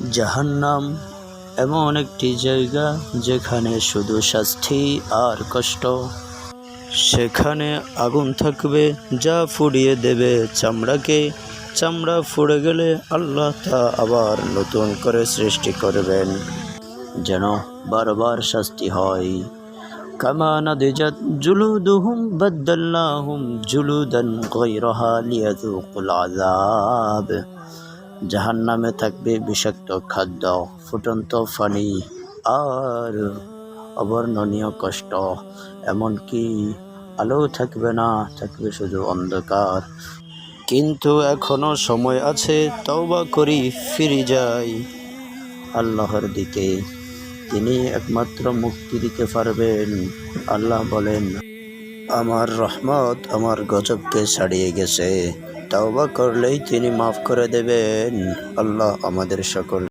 জাহান্নাম এমন একটি জায়গা যেখানে শুধু শাস্তি আর কষ্ট। সেখানে আগুন থাকবে যা পুড়িয়ে দেবে চামড়াকে। চামড়া পুড়ে গেলে আল্লাহ তা আবার নতুন করে সৃষ্টি করবেন, যেন বারবার শাস্তি হয়। কামা নাদিজাত জুলুদুহুম বাদদালনাহুম জুলুদান গায়রাহা লিয়াযুকুল আযাব। জাহান্নামে থাকবে বিষাক্ত খাদ্য, ফুটন্ত পানি আর অবর্ণনীয় কষ্ট। এমনকি আলো থাকবে না, থাকবে শুধু অন্ধকার। কিন্তু এখনো সময় আছে, তওবা করি, ফিরে যাই আল্লাহর দিকে। তিনি একমাত্র মুক্তি দিতে পারবেন। আল্লাহ বলেন, আমার রহমত আমার গজবকে ছাড়িয়ে গেছে, তওবা করলেই তিনি মাফ করে দেবেন। আল্লাহ আমাদের সকল